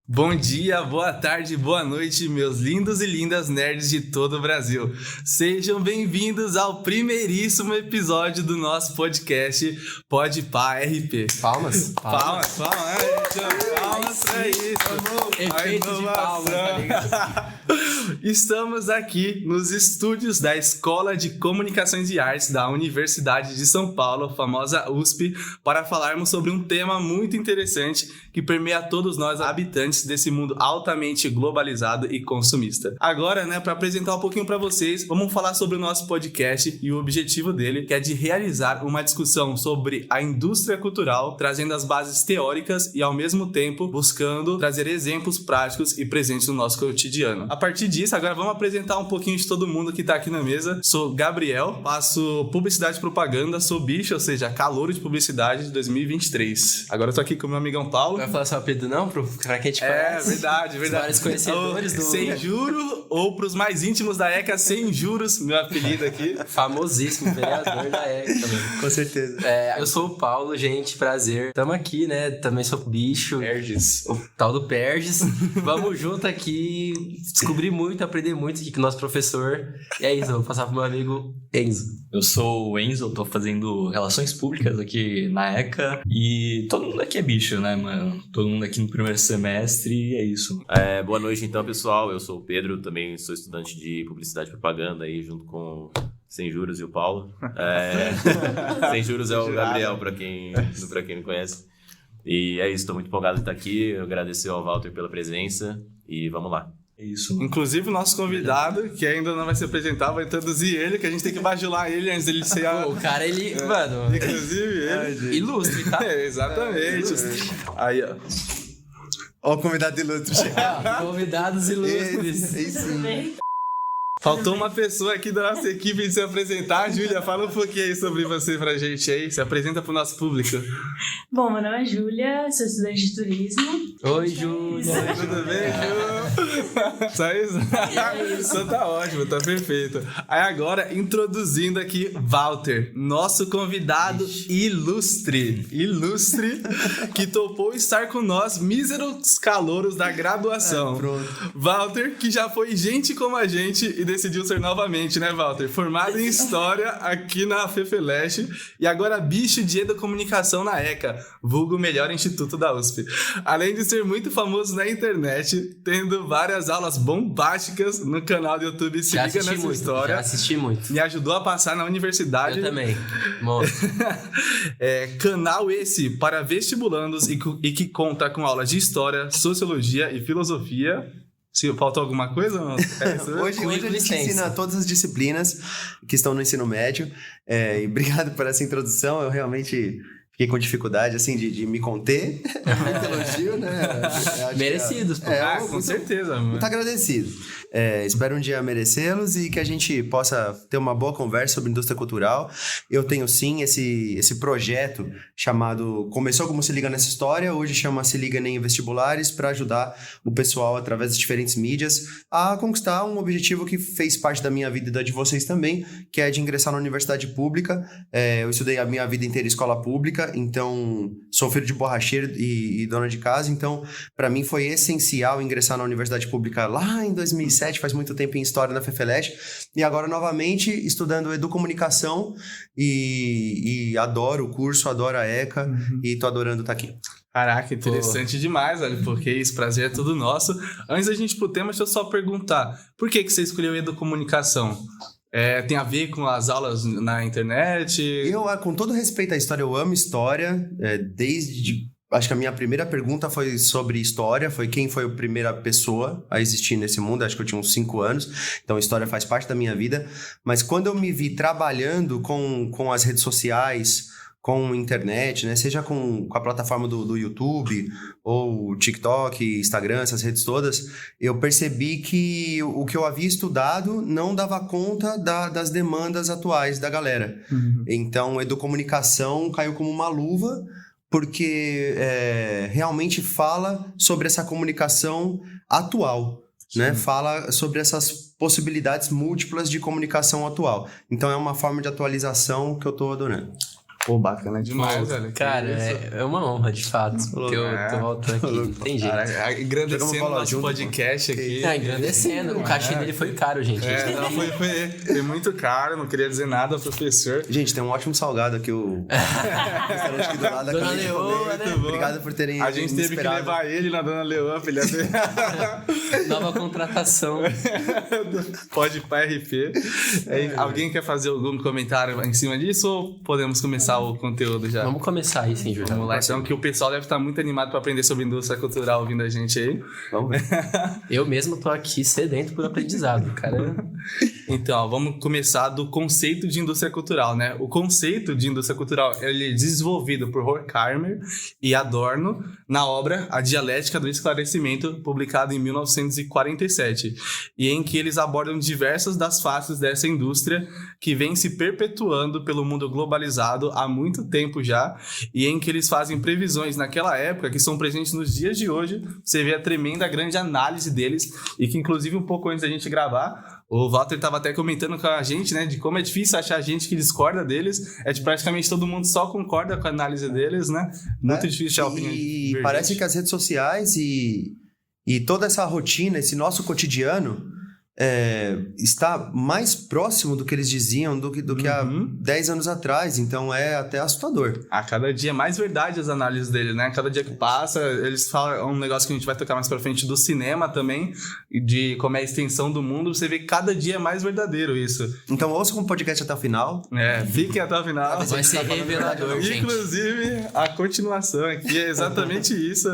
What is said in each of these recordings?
Bom dia, boa tarde, boa noite, meus lindos e lindas nerds de todo o Brasil. Sejam bem-vindos ao primeiríssimo episódio do nosso podcast Pode Pá RP. Palmas pra isso. Efeito de palmas, tá ligado? Estamos aqui nos estúdios da Escola de Comunicações e Artes da Universidade de São Paulo, famosa USP, para falarmos sobre um tema muito interessante que permeia todos nós habitantes desse mundo altamente globalizado e consumista. Agora, para apresentar um pouquinho para vocês, vamos falar sobre o nosso podcast e o objetivo dele, que é de realizar uma discussão sobre a indústria cultural, trazendo as bases teóricas e, ao mesmo tempo, buscando trazer exemplos práticos e presentes no nosso cotidiano. A partir disso, agora vamos apresentar um pouquinho de todo mundo que tá aqui na mesa. Sou Gabriel, faço publicidade e propaganda, sou bicho, ou seja, calouro de publicidade de 2023. Agora eu tô aqui com o meu amigão Paulo. Vai falar seu apelido não? Pra quem te conhece? Verdade. Vários conhecedores do... Sem juro, ou pros mais íntimos da ECA, sem juros, meu apelido aqui. Famosíssimo, vereador da ECA também. Com certeza. Eu sou o Paulo, gente, prazer. Tamo aqui, né? Também sou bicho. Perges. O tal do Perges. Vamos junto aqui, descobrir muito, aprender muito aqui com o nosso professor. E é isso, eu vou passar pro meu amigo Enzo. Eu sou o Enzo, eu tô fazendo relações públicas aqui na ECA e todo mundo aqui é bicho, né, mano? Todo mundo aqui no primeiro semestre e é isso. Boa noite então, pessoal. Eu sou o Pedro, também sou estudante de publicidade e propaganda aí junto com Sem Juros e o Paulo. Sem Juros é o Gabriel, pra quem não conhece. E é isso, tô muito empolgado de estar aqui. Eu agradecer ao Walter pela presença e vamos lá. É isso. Inclusive o nosso convidado, que ainda não vai se apresentar, vai introduzir ele, que a gente tem que bajular ele antes dele ser Pô, o cara, ele... Mano... Inclusive ele... Ilustre, tá? Exatamente. Aí, ó. Ó o convidado ilustre chegando. Convidados ilustres. Tudo bem? Faltou uma pessoa aqui da nossa equipe de se apresentar. Júlia, fala um pouquinho aí sobre você pra gente aí. Se apresenta pro nosso público. Bom, meu nome é Júlia, sou estudante de turismo. Oi, Júlia. Tudo bem, Ju? Só isso? Então tá ótimo, tá perfeito. Aí agora, introduzindo aqui Walter, nosso convidado ilustre, que topou estar com nós, míseros calouros da graduação. Pronto. Walter, que já foi gente como a gente e decidiu ser novamente, né, Walter? Formado em História aqui na FEFELESH e agora bicho de Educomunicação na ECA, vulgo melhor instituto da USP. Além de ser muito famoso na internet, tendo várias aulas bombásticas no canal do YouTube Se Liga Nessa História. Já assisti muito. Me ajudou a passar na universidade. Eu também. Monstro. Canal esse para vestibulandos e que conta com aulas de História, Sociologia e Filosofia. Se faltou alguma coisa? Hoje a gente ensina todas as disciplinas que estão no ensino médio. E obrigado por essa introdução. Eu realmente fiquei com dificuldade, assim, de me conter. Muito elogio, né? Merecidos, pô. Com certeza. Muito agradecido. Espero um dia merecê-los e que a gente possa ter uma boa conversa sobre indústria cultural. Eu tenho, sim, esse projeto chamado... Começou como Se Liga Nessa História, hoje chama Se Liga em Vestibulares, para ajudar o pessoal, através de diferentes mídias, a conquistar um objetivo que fez parte da minha vida e da de vocês também, que é de ingressar na universidade pública. Eu estudei a minha vida inteira em escola pública, então sou filho de borracheiro e dona de casa, então para mim foi essencial ingressar na universidade pública lá em 2007, faz muito tempo em História na FEFELESH, e agora novamente estudando Educomunicação e adoro o curso, adoro a ECA e tô adorando estar aqui. Caraca, interessante demais, velho, porque esse prazer é todo nosso. Antes da gente ir pro tema, deixa eu só perguntar, por que você escolheu Educomunicação? Tem a ver com as aulas na internet? Eu, com todo respeito à história, eu amo história, acho que a minha primeira pergunta foi sobre história, foi quem foi a primeira pessoa a existir nesse mundo, acho que eu tinha uns 5 anos, então história faz parte da minha vida, mas quando eu me vi trabalhando com as redes sociais, com a internet, né? Seja com a plataforma do YouTube, ou TikTok, Instagram, essas redes todas, eu percebi que o que eu havia estudado não dava conta das demandas atuais da galera. Então, Educomunicação caiu como uma luva, porque realmente fala sobre essa comunicação atual, né? Fala sobre essas possibilidades múltiplas de comunicação atual. Então, é uma forma de atualização que eu estou adorando. Pô, bacana demais, velho. Cara, é uma honra, de fato. Ter voltado aqui. Não tem jeito. Cara, engrandecendo o nosso podcast aqui. Engrandecendo. O cachê dele foi caro, gente. Não, foi muito caro, não queria dizer nada ao professor. Gente, tem um ótimo salgado aqui, o restaurante aqui do lado da Dona acabei de Leoa, comer. né? Obrigado por terem A gente teve que levar ele na Dona Leoa, filha dele. Nova contratação. Pode ir pra RP. Alguém quer fazer algum comentário em cima disso ou podemos começar o conteúdo já? Vamos começar aí, sim, Júlio. Vamos lá, então, que o pessoal deve estar muito animado para aprender sobre indústria cultural ouvindo a gente aí. Vamos ver. Eu mesmo tô aqui sedento por aprendizado, cara. Então, vamos começar do conceito de indústria cultural, né? O conceito de indústria cultural ele é desenvolvido por Horkheimer e Adorno na obra A Dialética do Esclarecimento, publicada em 1947, e em que eles abordam diversas das faces dessa indústria que vem se perpetuando pelo mundo globalizado há muito tempo já, e em que eles fazem previsões naquela época que são presentes nos dias de hoje. Você vê a tremenda grande análise deles, e que inclusive um pouco antes da gente gravar, o Walter estava até comentando com a gente, né, de como é difícil achar gente que discorda deles. É de praticamente todo mundo só concorda com a análise deles, né? Muito difícil achar opinião E divergente. parece que as redes sociais e toda essa rotina, esse nosso cotidiano está mais próximo do que eles diziam do que há 10 anos atrás. Então é até assustador. A cada dia é mais verdade as análises deles, né? Cada dia que passa, eles falam um negócio que a gente vai tocar mais pra frente do cinema também, de como é a extensão do mundo. Você vê que cada dia é mais verdadeiro isso. Então ouçam o podcast até o final. Fiquem até o final. Vai ser revelador, gente. Inclusive, a continuação aqui é exatamente isso.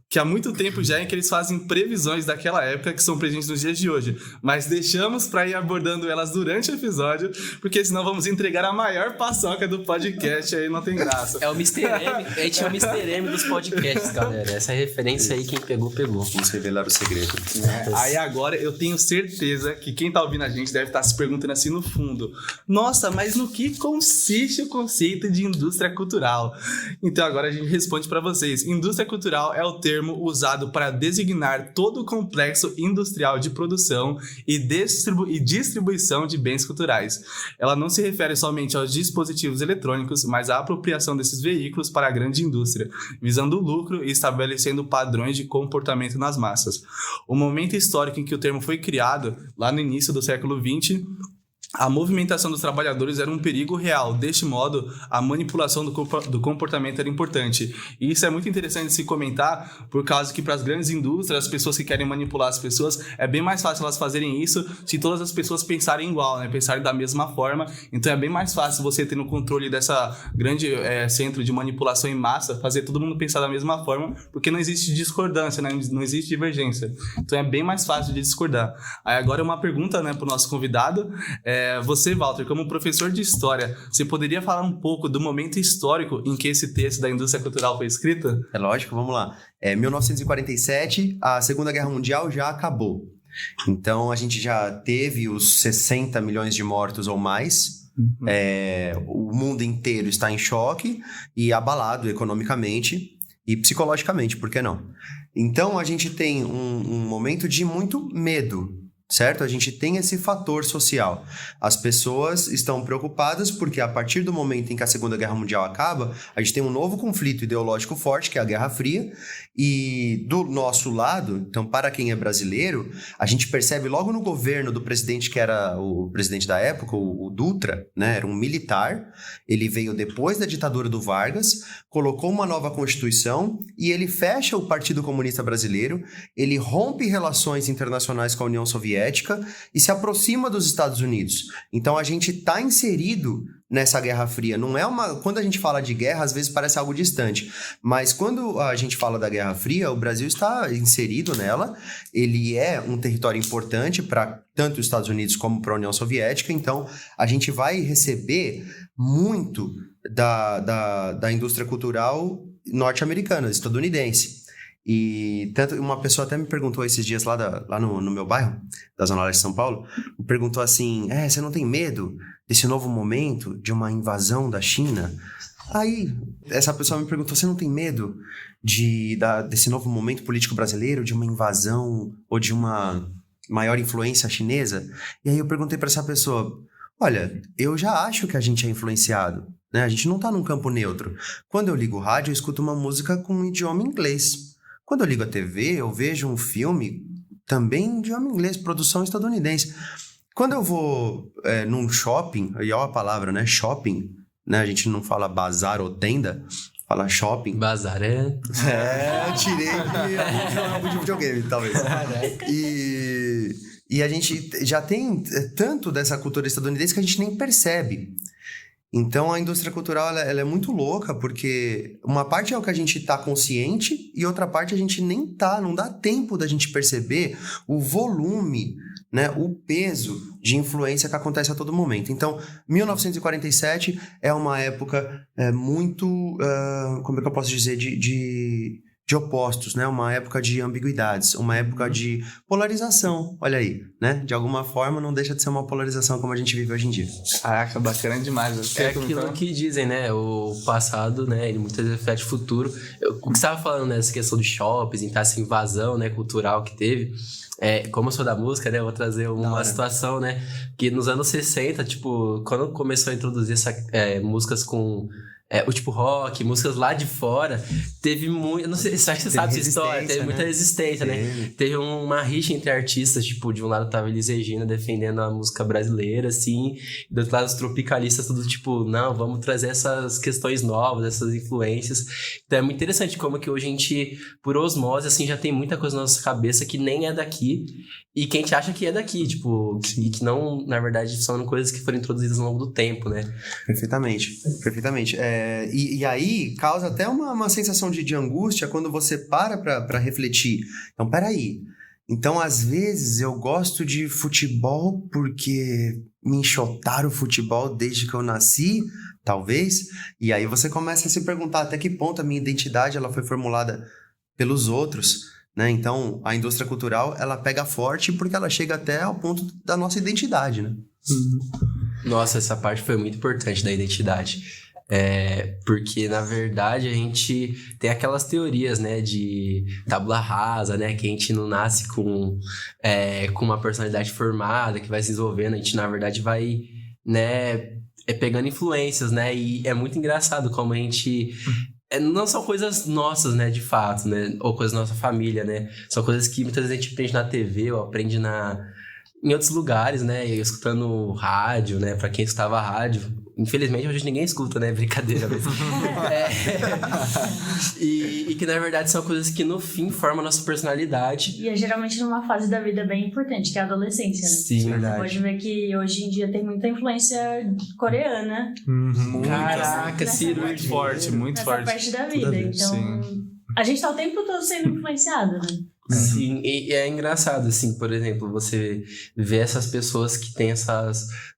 Que há muito tempo já em que eles fazem previsões daquela época que são presentes nos dias de hoje. Mas deixamos para ir abordando elas durante o episódio, porque senão vamos entregar a maior paçoca do podcast, aí não tem graça. É o Mr. M. A gente é o Mr. M dos podcasts, galera. Essa referência aí, quem pegou, pegou. Vamos revelar o segredo. Aí agora eu tenho certeza que quem tá ouvindo a gente deve estar se perguntando assim no fundo: nossa, mas no que consiste o conceito de indústria cultural? Então agora a gente responde para vocês. Indústria cultural é o termo usado para designar todo o complexo industrial de produção e distribuição de bens culturais. Ela não se refere somente aos dispositivos eletrônicos, mas à apropriação desses veículos para a grande indústria, visando o lucro e estabelecendo padrões de comportamento nas massas. O momento histórico em que o termo foi criado, lá no início do século XX, a movimentação dos trabalhadores era um perigo real. Deste modo, a manipulação do comportamento era importante. E isso é muito interessante de se comentar, por causa que para as grandes indústrias, as pessoas que querem manipular as pessoas, é bem mais fácil elas fazerem isso se todas as pessoas pensarem igual, né? Pensarem da mesma forma. Então é bem mais fácil você ter no controle dessa grande centro de manipulação em massa, fazer todo mundo pensar da mesma forma, porque não existe discordância, né? Não existe divergência. Então é bem mais fácil de discordar. Aí agora é uma pergunta, né, para o nosso convidado. Você, Walter, como professor de história, você poderia falar um pouco do momento histórico em que esse texto da indústria cultural foi escrito? É lógico, vamos lá. 1947, a Segunda Guerra Mundial já acabou. Então a gente já teve os 60 milhões de mortos ou mais. O mundo inteiro está em choque e abalado economicamente e psicologicamente, por que não? Então a gente tem um momento de muito medo. Certo? A gente tem esse fator social. As pessoas estão preocupadas porque a partir do momento em que a Segunda Guerra Mundial acaba, a gente tem um novo conflito ideológico forte, que é a Guerra Fria, e do nosso lado, então para quem é brasileiro, a gente percebe logo no governo do presidente que era o presidente da época, o Dutra, né? Era um militar, ele veio depois da ditadura do Vargas, colocou uma nova Constituição e ele fecha o Partido Comunista Brasileiro, ele rompe relações internacionais com a União Soviética e se aproxima dos Estados Unidos. Então a gente está inserido nessa Guerra Fria. Não é quando a gente fala de guerra, às vezes parece algo distante, mas quando a gente fala da Guerra Fria, o Brasil está inserido nela, ele é um território importante para tanto os Estados Unidos como para a União Soviética, então a gente vai receber muito da indústria cultural norte-americana, estadunidense. E tanto uma pessoa até me perguntou esses dias lá no meu bairro, da Zona Leste de São Paulo, me perguntou assim, você não tem medo desse novo momento de uma invasão da China? Aí essa pessoa me perguntou, você não tem medo desse novo momento político brasileiro, de uma invasão ou de uma maior influência chinesa? E aí eu perguntei para essa pessoa, Olha, eu já acho que a gente é influenciado, né? A gente não tá num campo neutro. Quando eu ligo o rádio, eu escuto uma música com um idioma inglês. Quando eu ligo a TV, eu vejo um filme também em idioma inglês, produção estadunidense. Quando eu vou num shopping, e olha a palavra, né? Shopping, né? A gente não fala bazar ou tenda, fala shopping. Bazar é... Eu tirei de jogo de videogame, talvez. E a gente já tem tanto dessa cultura estadunidense que a gente nem percebe. Então, a indústria cultural ela é muito louca, porque uma parte é o que a gente tá consciente e outra parte a gente nem tá, não dá tempo da gente perceber o volume, né, o peso de influência que acontece a todo momento. Então, 1947 é uma época muito, como é que eu posso dizer, de opostos, né? Uma época de ambiguidades, uma época de polarização, olha aí, né? De alguma forma não deixa de ser uma polarização como a gente vive hoje em dia. Caraca, bacana demais. É aquilo que dizem, né? O passado, né? Ele muitas vezes reflete o futuro. O que você estava falando, né? Essa questão de shoppings, essa invasão, né? Cultural que teve. Como eu sou da música, né? Eu vou trazer uma situação, né? Que nos anos 60, tipo, quando começou a introduzir músicas com... o tipo rock, músicas lá de fora, teve muito... Não sei se você sabe essa história, teve muita resistência, né? Teve uma rixa entre artistas, tipo, de um lado tava Elis Regina defendendo a música brasileira, assim, e do outro lado os tropicalistas, tudo tipo, não, vamos trazer essas questões novas, essas influências. Então é muito interessante como que hoje a gente, por osmose, assim, já tem muita coisa na nossa cabeça que nem é daqui, e que a gente acha que é daqui, tipo, e que não, na verdade, são coisas que foram introduzidas ao longo do tempo, né? Perfeitamente. E aí causa até uma sensação de angústia quando você para refletir. Então, peraí. Então, às vezes, eu gosto de futebol porque me enxotaram o futebol desde que eu nasci, talvez. E aí você começa a se perguntar até que ponto a minha identidade ela foi formulada pelos outros, né? Então, a indústria cultural, ela pega forte porque ela chega até ao ponto da nossa identidade, né? Nossa, essa parte foi muito importante da identidade. Porque, na verdade, a gente tem aquelas teorias, né, de tábula rasa, né, que a gente não nasce com uma personalidade formada, que vai se desenvolvendo, a gente, na verdade, vai, né, pegando influências, né, e é muito engraçado como a gente... não são coisas nossas, né, de fato, né, ou coisas da nossa família, né, são coisas que muitas vezes a gente aprende na TV ou aprende em outros lugares, né, escutando rádio, né, pra quem escutava rádio. Infelizmente, hoje ninguém escuta, né? Brincadeira mesmo. E que, na verdade, são coisas que, no fim, formam a nossa personalidade. E é geralmente numa fase da vida bem importante, que é a adolescência, né? Sim, verdade. Você pode ver que hoje em dia tem muita influência coreana. Caraca, muito forte, muito nessa forte. parte da vida. Então, Sim. a gente tá o tempo todo sendo influenciado, né? Sim, e é engraçado, assim, por exemplo, você vê essas pessoas que têm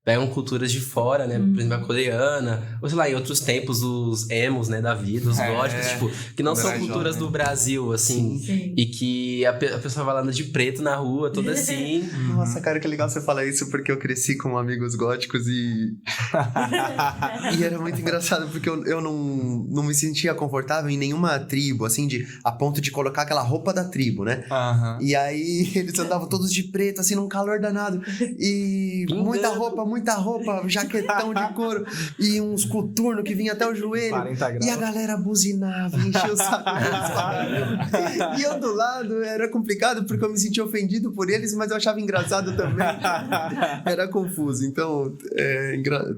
pegam culturas de fora, né, por exemplo, a coreana, ou sei lá, em outros tempos, os emos, né, da vida, os góticos, tipo, que não são culturas do Brasil, assim, Sim. e que a pessoa vai lá de preto na rua, toda assim. Nossa, cara, que legal você falar isso, porque eu cresci com amigos góticos e era muito engraçado, porque eu não me sentia confortável em nenhuma tribo, assim, a ponto de colocar aquela roupa da tribo, né? E aí eles andavam todos de preto, assim, num calor danado. E muita roupa, jaquetão de couro. E uns coturnos que vinha até o joelho. 40 graus. E a galera buzinava, enchia o saco deles. E eu do lado, era complicado, porque eu me sentia ofendido por eles, mas eu achava engraçado também. Era confuso. Então,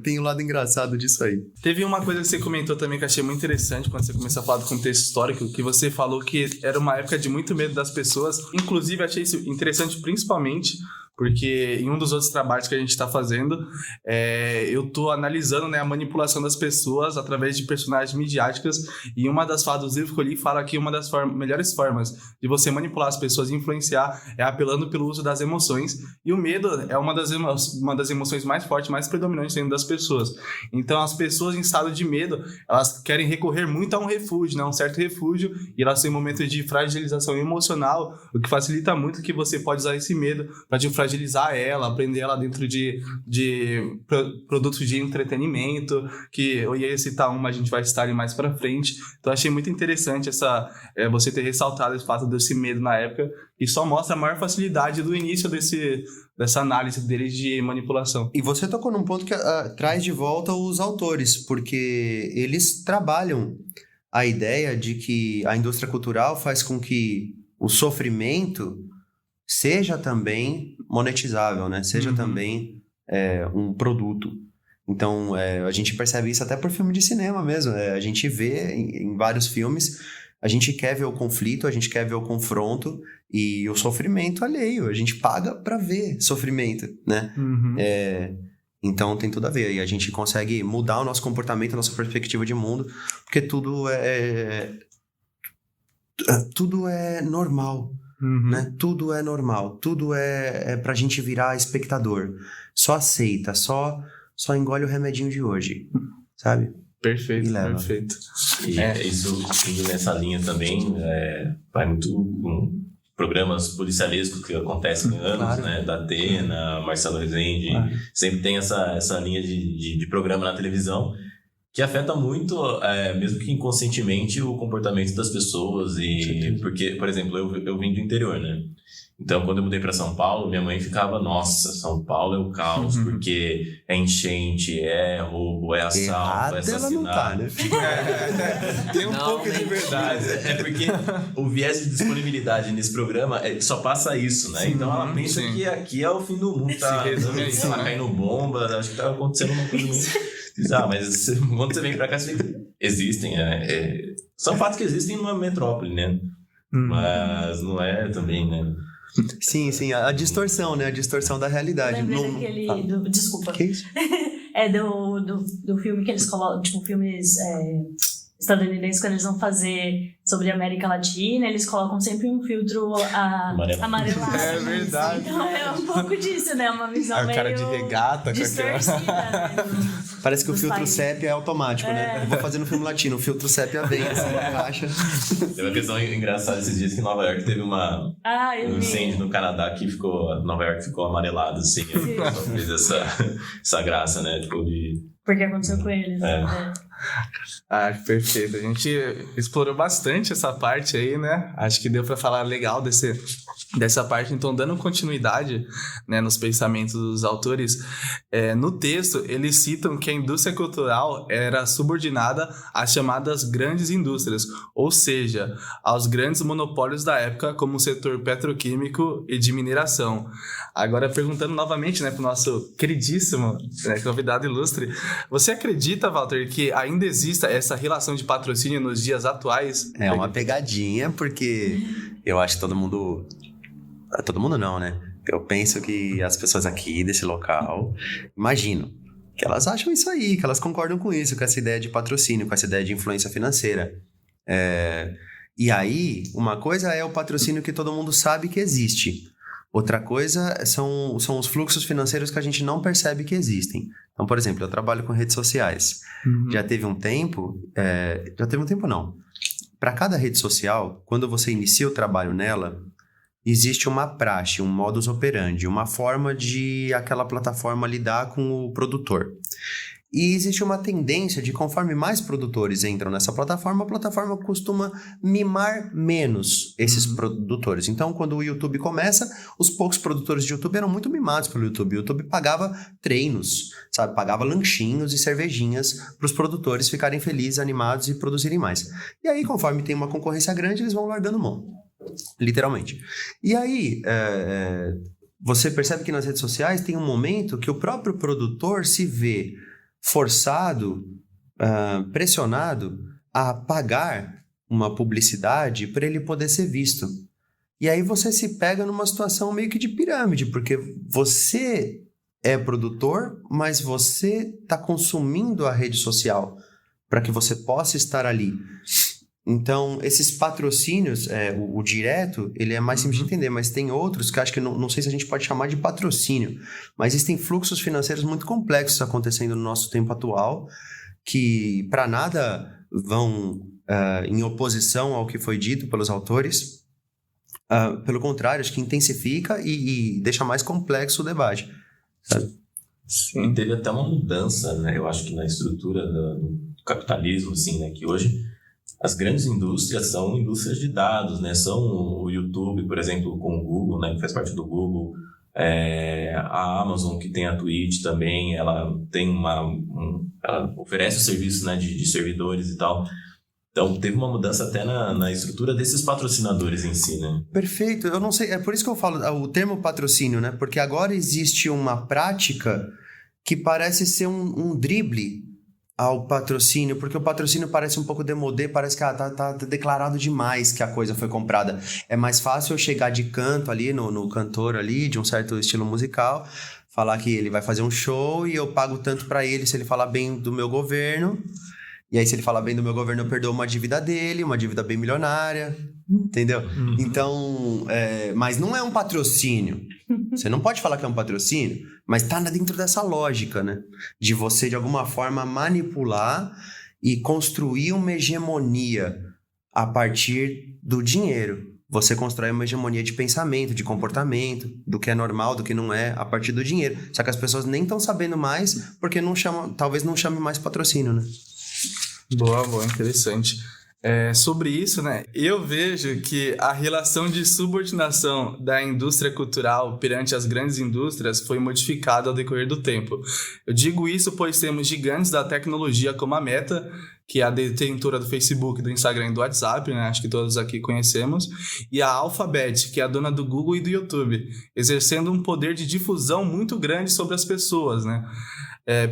tem o lado engraçado disso aí. Teve uma coisa que você comentou também que eu achei muito interessante quando você começou a falar do contexto histórico, que você falou que era uma época de muito medo das pessoas. Inclusive, achei isso interessante principalmente porque em um dos outros trabalhos que a gente está fazendo, eu estou analisando, né, a manipulação das pessoas através de personagens midiáticas, e uma das falas do livro que eu li fala que uma das melhores formas de você manipular as pessoas e influenciar é apelando pelo uso das emoções, e o medo é uma das emoções mais fortes, mais predominantes dentro das pessoas. Então as pessoas em estado de medo, elas querem recorrer muito a um refúgio, né, um certo refúgio, e elas têm momentos de fragilização emocional, o que facilita muito que você pode usar esse medo para te fragilizar fragilizar ela, aprender ela dentro de produtos de entretenimento, que eu ia citar uma, a gente vai citar ali mais pra frente. Então achei muito interessante você ter ressaltado esse fato desse medo na época, e só mostra a maior facilidade do início dessa análise deles de manipulação. E você tocou num ponto que traz de volta os autores, porque eles trabalham a ideia de que a indústria cultural faz com que o sofrimento seja também monetizável, né? Seja também um produto. Então, a gente percebe isso até por filme de cinema mesmo. A gente vê em vários filmes, a gente quer ver o conflito, a gente quer ver o confronto e o sofrimento alheio. A gente paga pra ver sofrimento, né? Então tem tudo a ver. E a gente consegue mudar o nosso comportamento, a nossa perspectiva de mundo, porque tudo é normal, né? Tudo é normal. Tudo é pra gente virar espectador. Só aceita, só engole o remedinho de hoje, sabe? Perfeito, E leva. perfeito. E isso, indo nessa linha também, vai muito com programas policialescos que acontecem há anos, Claro. né? Da Atena, Marcelo Rezende, sempre tem essa linha de programa na televisão que afeta muito, mesmo que inconscientemente, o comportamento das pessoas. Porque, por exemplo, eu vim do interior, né? Então, quando eu mudei para São Paulo, minha mãe ficava, nossa, São Paulo é o caos, porque é enchente, é roubo, é assalto, Errada é ela não tá, assassinato. né? Tem um Não, pouco de verdade. É porque o viés de disponibilidade nesse programa só passa isso, né? Então ela pensa sim. que aqui é o fim do mundo, tá? Se resume a isso, Tá né? caindo bomba, acho que tá acontecendo uma coisa muito bizarra, mas quando você vem pra cá, você vê que existem, são fatos que existem numa metrópole, né? Mas não é também, né? Sim, a distorção, né? A distorção da realidade. Lembrei daquele. Desculpa. Que isso? É do filme que eles colocam, tipo, filmes estadunidenses, quando eles vão fazer sobre a América Latina, eles colocam sempre um filtro amarelado. É verdade. Então é um pouco disso, né? Uma visão O meio cara de regata com aquela... distorcida, né? Parece que o Dos filtro países. sépia é automático, né? Eu vou fazer no filme latino, o filtro sépia vem assim na caixa. Teve uma questão engraçada esses dias que em Nova York teve Eu um vi. incêndio no Canadá que Nova York ficou amarelado, assim. Só fez essa graça, né? Tipo, Porque aconteceu com eles. Perfeito. A gente explorou bastante essa parte aí, né? Acho que deu pra falar legal dessa parte. Então, dando continuidade, né, nos pensamentos dos autores, no texto, eles citam que a indústria cultural era subordinada às chamadas grandes indústrias, ou seja, aos grandes monopólios da época, como o setor petroquímico e de mineração. Agora, perguntando novamente, né, pro nosso queridíssimo, né, convidado ilustre, você acredita, Walter, que ainda exista essa relação de patrocínio nos dias atuais? É uma pegadinha, porque eu acho que todo mundo não, né? Eu penso que as pessoas aqui desse local, imagino, que elas acham isso aí, que elas concordam com isso, com essa ideia de patrocínio, com essa ideia de influência financeira. E aí, uma coisa é o patrocínio que todo mundo sabe que existe. Outra coisa são os fluxos financeiros que a gente não percebe que existem. Então, por exemplo, eu trabalho com redes sociais. Já teve um tempo não. Para cada rede social, quando você inicia o trabalho nela, existe uma praxe, um modus operandi, uma forma de aquela plataforma lidar com o produtor. E existe uma tendência de, conforme mais produtores entram nessa plataforma, a plataforma costuma mimar menos esses produtores. Então, quando o YouTube começa, os poucos produtores de YouTube eram muito mimados pelo YouTube. O YouTube pagava treinos, sabe? Pagava lanchinhos e cervejinhas para os produtores ficarem felizes, animados e produzirem mais. E aí, conforme tem uma concorrência grande, eles vão largando mão. Literalmente. E aí, você percebe que nas redes sociais tem um momento que o próprio produtor se vê forçado, pressionado a pagar uma publicidade para ele poder ser visto. E aí você se pega numa situação meio que de pirâmide, porque você é produtor, mas você está consumindo a rede social para que você possa estar ali. Então, esses patrocínios, o direto, ele é mais simples de entender, mas tem outros que acho que não sei se a gente pode chamar de patrocínio, mas existem fluxos financeiros muito complexos acontecendo no nosso tempo atual, que para nada vão em oposição ao que foi dito pelos autores, Pelo contrário, acho que intensifica e deixa mais complexo o debate, sabe? Sim. E teve até uma mudança, né? Eu acho que na estrutura do capitalismo, assim, né? Que hoje as grandes indústrias são indústrias de dados, né? São o YouTube, por exemplo, com o Google, né? Que faz parte do Google. A Amazon, que tem a Twitch também, ela tem ela oferece o serviço, né? De servidores e tal. Então, teve uma mudança até na estrutura desses patrocinadores em si, né? Perfeito. Eu não sei, é por isso que eu falo o termo patrocínio, né? Porque agora existe uma prática que parece ser um drible ao patrocínio, porque o patrocínio parece um pouco demodé, parece que tá declarado demais que a coisa foi comprada. É mais fácil eu chegar de canto ali, no cantor ali, de um certo estilo musical, falar que ele vai fazer um show e eu pago tanto pra ele se ele falar bem do meu governo. E aí, se ele falar bem do meu governo, eu perdoo uma dívida dele, uma dívida bem milionária, entendeu? Uhum. Então, mas não é um patrocínio. Você não pode falar que é um patrocínio, mas tá dentro dessa lógica, né? De você, de alguma forma, manipular e construir uma hegemonia a partir do dinheiro. Você constrói uma hegemonia de pensamento, de comportamento, do que é normal, do que não é, a partir do dinheiro. Só que as pessoas nem estão sabendo mais, porque talvez não chame mais patrocínio, né? Boa, interessante. Sobre isso, né, eu vejo que a relação de subordinação da indústria cultural perante as grandes indústrias foi modificada ao decorrer do tempo. Eu digo isso pois temos gigantes da tecnologia como a Meta, que é a detentora do Facebook, do Instagram e do WhatsApp, né, acho que todos aqui conhecemos, e a Alphabet, que é a dona do Google e do YouTube, exercendo um poder de difusão muito grande sobre as pessoas, né?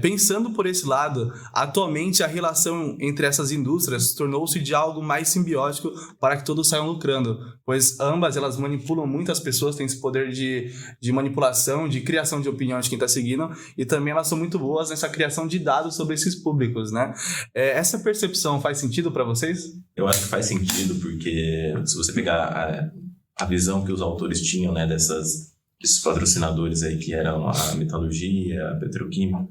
Pensando por esse lado, atualmente a relação entre essas indústrias tornou-se de algo mais simbiótico para que todos saiam lucrando, pois ambas elas manipulam muitas pessoas, têm esse poder de manipulação, de criação de opinião de quem está seguindo, e também elas são muito boas nessa criação de dados sobre esses públicos, né? Essa percepção faz sentido para vocês? Eu acho que faz sentido, porque se você pegar a visão que os autores tinham, né, desses patrocinadores aí que eram a metalurgia, a petroquímica,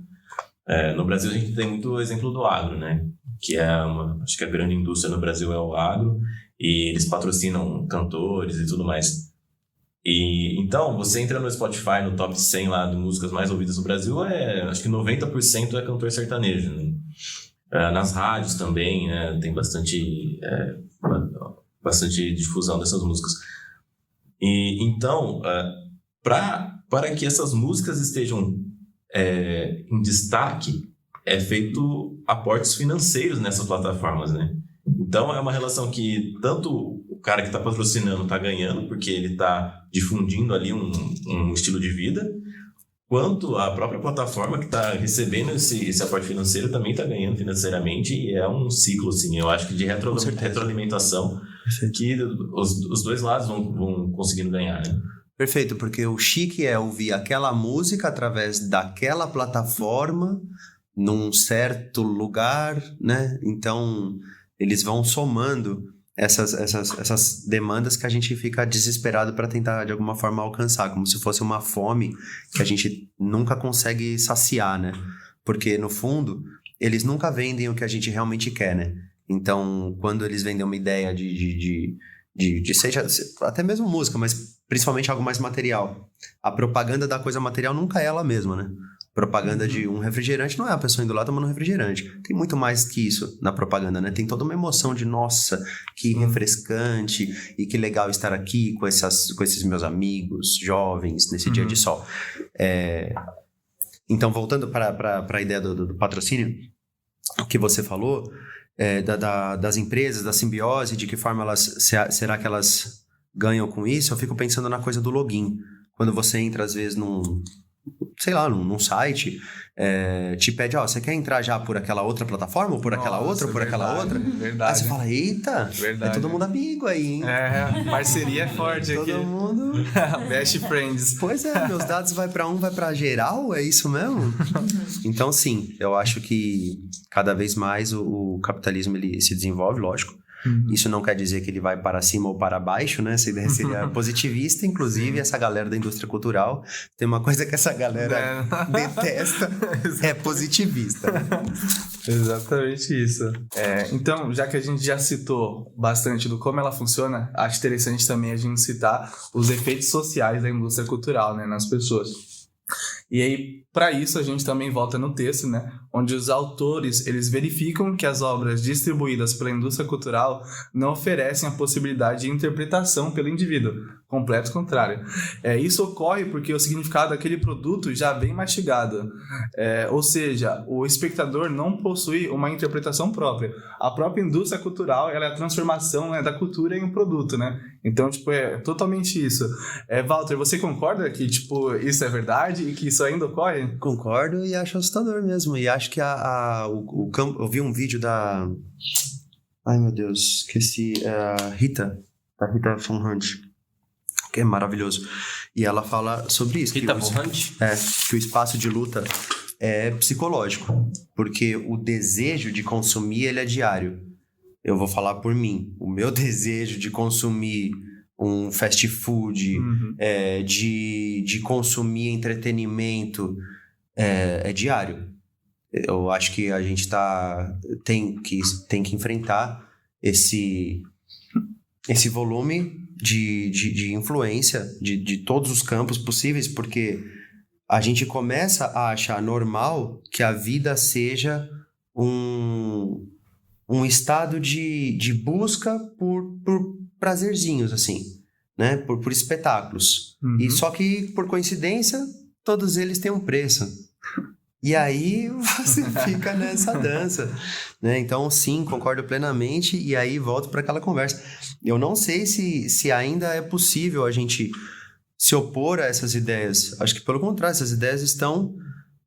no Brasil a gente tem muito exemplo do agro, né? Que acho que a grande indústria no Brasil é o agro, e eles patrocinam cantores e tudo mais. E então, você entra no Spotify, no top 100 lá de músicas mais ouvidas no Brasil, acho que 90% é cantor sertanejo, né? Nas rádios também, né? Tem bastante difusão dessas músicas. E então, para que essas músicas estejam em destaque, é feito aportes financeiros nessas plataformas, né? Então é uma relação que tanto o cara que está patrocinando está ganhando, porque ele está difundindo ali um estilo de vida, quanto a própria plataforma que está recebendo esse aporte financeiro também está ganhando financeiramente, e é um ciclo, assim, eu acho que de retroalimentação que os dois lados vão conseguindo ganhar, né? Perfeito, porque o chique é ouvir aquela música através daquela plataforma, num certo lugar, né? Então, eles vão somando essas demandas que a gente fica desesperado para tentar, de alguma forma, alcançar, como se fosse uma fome que a gente nunca consegue saciar, né? Porque, no fundo, eles nunca vendem o que a gente realmente quer, né? Então, quando eles vendem uma ideia de seja até mesmo música, mas principalmente algo mais material, a propaganda da coisa material nunca é ela mesma, né? Propaganda de um refrigerante não é a pessoa indo lá tomando um refrigerante. Tem muito mais que isso na propaganda, né? Tem toda uma emoção de, nossa, que refrescante e que legal estar aqui com esses meus amigos jovens nesse dia de sol. Então, voltando para a ideia do patrocínio, o que você falou, das empresas, da simbiose, de que forma será que elas ganham com isso? Eu fico pensando na coisa do login. Quando você entra, às vezes, num site, te pede, você quer entrar já por aquela outra plataforma, ou por aquela outra, ou por aquela outra? Verdade. Aí você fala, eita, verdade. É todo mundo amigo aí, hein? Parceria é forte aqui. Todo mundo... Best friends. Pois meus dados vai para vai para geral, é isso mesmo? Então, sim, eu acho que cada vez mais o capitalismo ele se desenvolve, lógico, Isso não quer dizer que ele vai para cima ou para baixo, né? Essa ideia seria positivista. Inclusive, essa galera da indústria cultural, tem uma coisa que essa galera detesta, é positivista. Exatamente isso. Então, já que a gente já citou bastante do como ela funciona, acho interessante também a gente citar os efeitos sociais da indústria cultural, né, nas pessoas. E aí, para isso, a gente também volta no texto, né? Onde os autores, eles verificam que as obras distribuídas pela indústria cultural não oferecem a possibilidade de interpretação pelo indivíduo. Completo contrário. Isso ocorre porque o significado daquele produto já vem mastigado. Ou seja, o espectador não possui uma interpretação própria. A própria indústria cultural, ela é a transformação, né, da cultura em um produto, né? Então, tipo, é totalmente isso. Walter, você concorda que, tipo, isso é verdade e que isso ainda ocorre? Concordo e acho assustador mesmo. E acho que o campo... Eu vi um vídeo da... Ai, meu Deus. Esqueci. Da Rita Von Hunt. Que é maravilhoso. E ela fala sobre isso. Rita Von Hunt? Que o espaço de luta é psicológico. Porque o desejo de consumir, ele é diário. Eu vou falar por mim. O meu desejo de consumir um fast food, de consumir entretenimento, é diário. Eu acho que a gente tem que enfrentar esse volume de influência de todos os campos possíveis, porque a gente começa a achar normal que a vida seja um estado de busca por prazerzinhos, assim, né? Por espetáculos. E só que, por coincidência, todos eles têm um preço. E aí você fica nessa dança, né? Então, sim, concordo plenamente. E aí volto para aquela conversa. Eu não sei se ainda é possível a gente se opor a essas ideias. Acho que, pelo contrário, essas ideias estão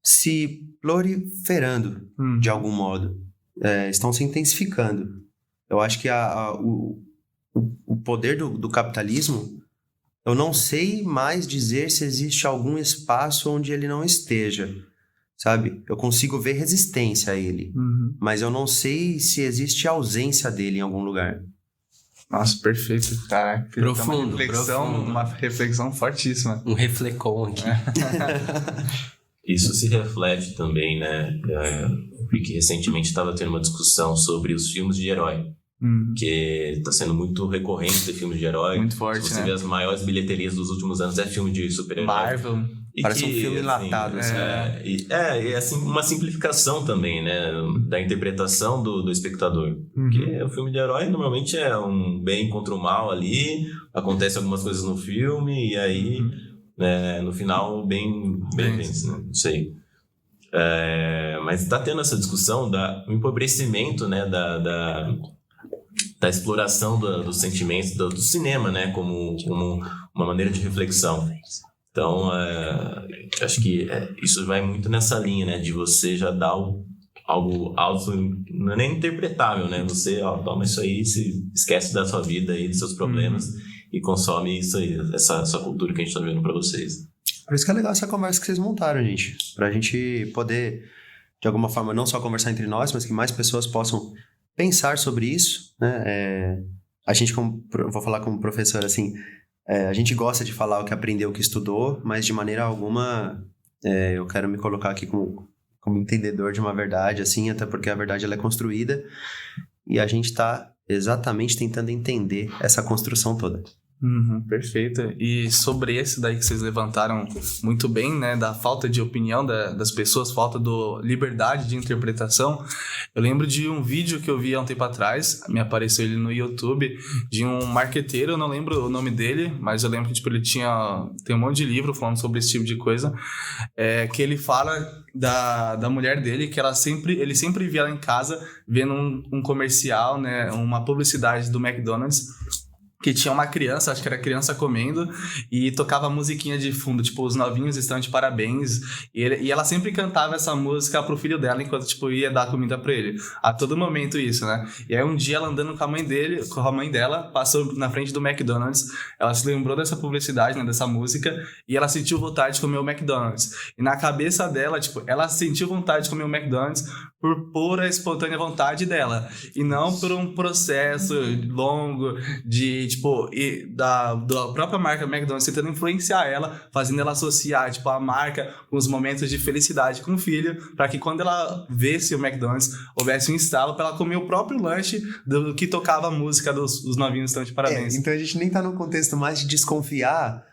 se proliferando de algum modo. Estão se intensificando. Eu acho que o poder do capitalismo, eu não sei mais dizer se existe algum espaço onde ele não esteja, sabe? Eu consigo ver resistência a ele, mas eu não sei se existe ausência dele em algum lugar. Nossa, perfeito. Caraca, profundo. Uma reflexão fortíssima. Um reflecom aqui. Isso se reflete também, né? Porque recentemente estava tendo uma discussão sobre os filmes de herói. Que está sendo muito recorrente ter filmes de herói. Muito forte, Se você vê as maiores bilheterias dos últimos anos, é filme de super-herói. Marvel. Parece um filme enlatado. Assim, e assim, uma simplificação também, né? Da interpretação do espectador. Porque o filme de herói normalmente é um bem contra o mal ali, acontece algumas coisas no filme, e aí, no final, bem vence, né? Não sei. Mas está tendo essa discussão do empobrecimento, né? Da exploração dos sentimentos do cinema, né? Como uma maneira de reflexão. Então, acho que isso vai muito nessa linha, né? De você já dar algo não é nem interpretável, né? Você toma isso aí, se esquece da sua vida e dos seus problemas e consome isso aí, essa cultura que a gente está vendo para vocês. Por isso que é legal essa conversa que vocês montaram, gente. Pra gente poder, de alguma forma, não só conversar entre nós, mas que mais pessoas possam pensar sobre isso, né? A gente, vou falar como professor, assim, a gente gosta de falar o que aprendeu, o que estudou, mas de maneira alguma eu quero me colocar aqui como entendedor de uma verdade, assim, até porque a verdade ela é construída e a gente está exatamente tentando entender essa construção toda. Perfeito. E sobre esse daí que vocês levantaram muito bem, né, da falta de opinião das pessoas, falta de liberdade de interpretação, eu lembro de um vídeo que eu vi há um tempo atrás, me apareceu ele no YouTube, de um marqueteiro, eu não lembro o nome dele, mas eu lembro que tipo, ele tem um monte de livro falando sobre esse tipo de coisa, que ele fala da mulher dele, que ele sempre via ela em casa vendo um comercial, né, uma publicidade do McDonald's. que tinha uma criança, acho que era criança comendo, e tocava musiquinha de fundo, tipo, os novinhos estão de parabéns, e ela sempre cantava essa música pro filho dela enquanto, tipo, ia dar comida pra ele. A todo momento isso, né? E aí um dia ela andando com a mãe dela, passou na frente do McDonald's, ela se lembrou dessa publicidade, né, dessa música, e ela sentiu vontade de comer o McDonald's. E na cabeça dela, tipo, ela sentiu vontade de comer o McDonald's por pura espontânea vontade dela, e não por um processo longo de, tipo, da própria marca McDonald's tentando influenciar ela, fazendo ela associar, tipo, a marca com os momentos de felicidade com o filho, para que quando ela visse o McDonald's, houvesse um estalo para ela comer o próprio lanche do que tocava a música dos novinhos estão de parabéns. Então a gente nem tá num contexto mais de desconfiar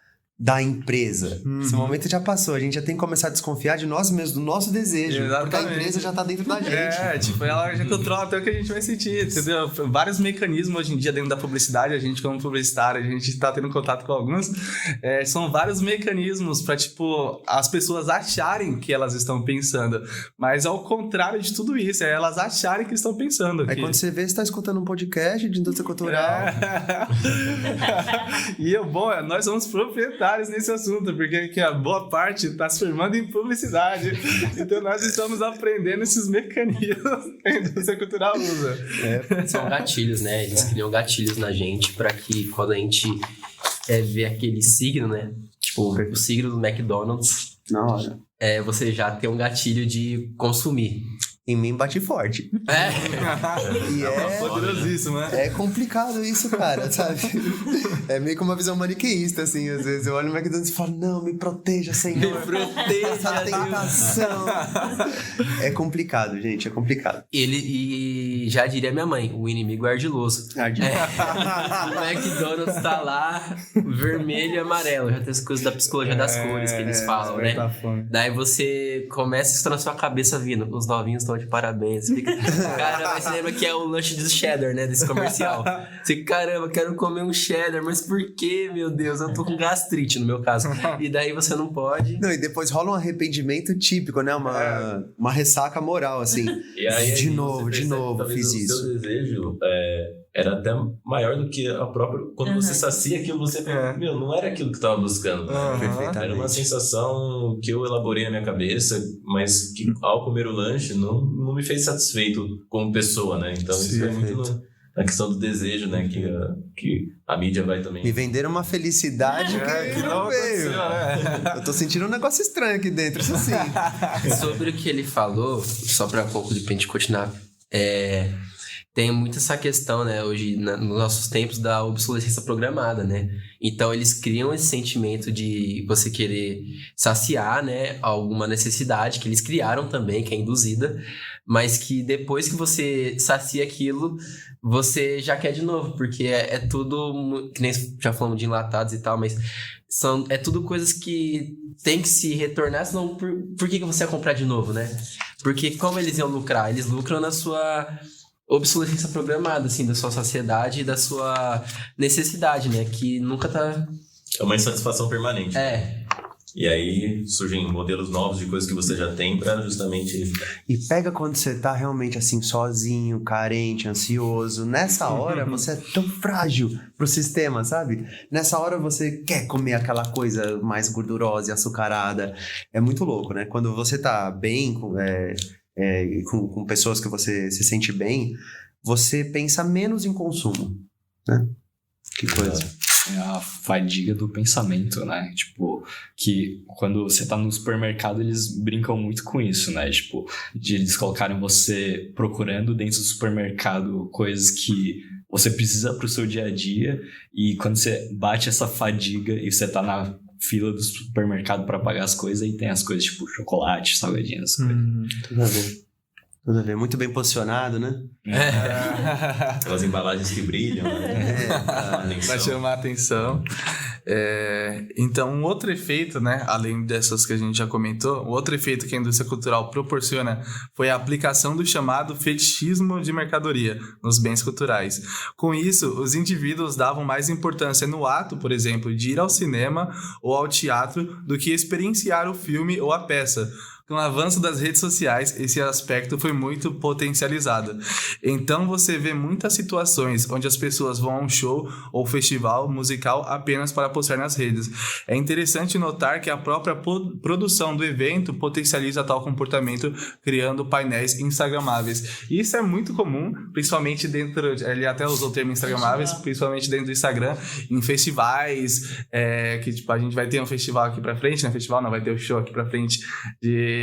da empresa. Esse momento já passou. A gente já tem que começar a desconfiar de nós mesmos, do nosso desejo. Exatamente. Porque a empresa já tá dentro da gente. Tipo, ela já controla até o que a gente vai sentir, entendeu? Vários mecanismos hoje em dia dentro da publicidade, a gente como publicitário, a gente tá tendo contato com alguns, são vários mecanismos pra, tipo, as pessoas acharem que elas estão pensando, mas ao contrário de tudo isso, é elas acharem que estão pensando. Aí quando você vê, você tá escutando um podcast de indústria cultural. E o bom é, nós somos proprietários nesse assunto, porque aqui a boa parte está se formando em publicidade. Então nós estamos aprendendo esses mecanismos que a indústria cultural usa. São gatilhos, né? Eles criam gatilhos na gente para que quando a gente vê aquele signo, né? Tipo, o signo do McDonald's, Na hora. você já tem um gatilho de consumir. Em mim bate forte. E Poderosíssimo, né? é complicado isso, cara, sabe? É meio que uma visão maniqueísta, assim. Às vezes eu olho no McDonald's e falo, não, me proteja, Senhor. Me proteja, essa tentação. É complicado, gente, é complicado. E já diria minha mãe, o inimigo é ardiloso. O McDonald's tá lá, vermelho e amarelo. Já tem as coisas da psicologia das cores que eles falam, né? Daí você começa a estar na sua cabeça vindo, os novinhos estão de parabéns. Você fica, caramba, você lembra que é o lanche de cheddar, né? Desse comercial. Você, caramba, quero comer um cheddar, mas por que, meu Deus? Eu tô com gastrite, no meu caso. E daí você não pode. Não, e depois rola um arrependimento típico, né? Uma ressaca moral, assim. E aí, de você novo, percebe, talvez fiz isso. O seu desejo era até maior do que a própria... Quando você sacia aquilo, você... Meu, não era aquilo que eu tava buscando. Perfeitamente. Era uma sensação que eu elaborei na minha cabeça, mas que ao comer o lanche não me fez satisfeito como pessoa, né? Então isso é muito na questão do desejo, né? Que a mídia vai também... Me venderam uma felicidade que não veio. Eu tô sentindo um negócio estranho aqui dentro, isso sim. Sobre o que ele falou, só pra pouco de repente continuar, tem muito essa questão, né, hoje, nos nossos tempos, da obsolescência programada, né? Então, eles criam esse sentimento de você querer saciar, né, alguma necessidade que eles criaram também, que é induzida, mas que depois que você sacia aquilo, você já quer de novo, porque é tudo, que nem já falamos de enlatados e tal, mas é tudo coisas que tem que se retornar, senão por que você vai comprar de novo, né? Porque como eles iam lucrar? Eles lucram na sua obsolescência programada, assim, da sua saciedade e da sua necessidade, né? Que nunca tá... É uma insatisfação permanente. E aí surgem modelos novos de coisas que você já tem pra justamente... E pega quando você tá realmente assim, sozinho, carente, ansioso. Nessa hora você é tão frágil pro sistema, sabe? Nessa hora você quer comer aquela coisa mais gordurosa e açucarada. É muito louco, né? Quando você tá bem, com pessoas que você se sente bem, você pensa menos em consumo, né? Que coisa. É a fadiga do pensamento, né? Tipo, que quando você tá no supermercado, eles brincam muito com isso, né? Tipo, de eles colocarem você procurando dentro do supermercado coisas que você precisa pro seu dia a dia, e quando você bate essa fadiga e você tá na fila do supermercado pra pagar as coisas, e tem as coisas tipo chocolate, salgadinhos, Tudo a ver. Tudo a ver. Muito bem posicionado, né? Aquelas embalagens que brilham, né? Vai chamar a atenção. Então, um outro efeito, né, além dessas que a gente já comentou, o outro efeito que a indústria cultural proporciona foi a aplicação do chamado fetichismo de mercadoria nos bens culturais. Com isso, os indivíduos davam mais importância no ato, por exemplo, de ir ao cinema ou ao teatro do que experienciar o filme ou a peça. Com o avanço das redes sociais, esse aspecto foi muito potencializado. Então você vê muitas situações onde as pessoas vão a um show ou festival musical apenas para postar nas redes. É interessante notar que a própria produção do evento potencializa tal comportamento, criando painéis instagramáveis. E isso é muito comum, principalmente dentro... Ele até usou o termo instagramáveis, principalmente dentro do Instagram, em festivais, que tipo, a gente vai ter um festival aqui pra frente, né? Festival não, vai ter um show aqui pra frente de...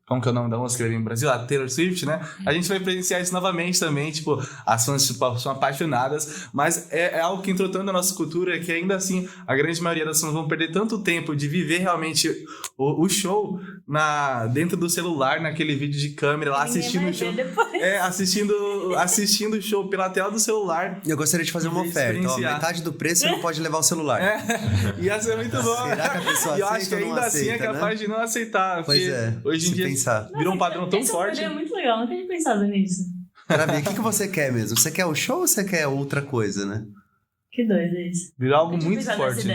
Como que é o nome da música ali no Brasil? A Taylor Swift, né? A gente vai presenciar isso novamente também, tipo, as fãs tipo, são apaixonadas, mas é algo que entrou tanto na nossa cultura que ainda assim a grande maioria das fãs vão perder tanto tempo de viver realmente o show dentro do celular, naquele vídeo de câmera, lá assistindo o show. Assistindo o show pela tela do celular. Eu gostaria de fazer uma oferta, ó, metade do preço você não pode levar o celular. Ia ser muito bom. Será que a pessoa aceita? E eu acho que ainda assim é capaz de não aceitar, porque hoje em dia virou um padrão tão forte. Essa é muito legal, nunca tinha pensado nisso. Maravilha, o que você quer mesmo? Você quer o show ou você quer outra coisa, né? Que doido isso. Virou algo muito forte.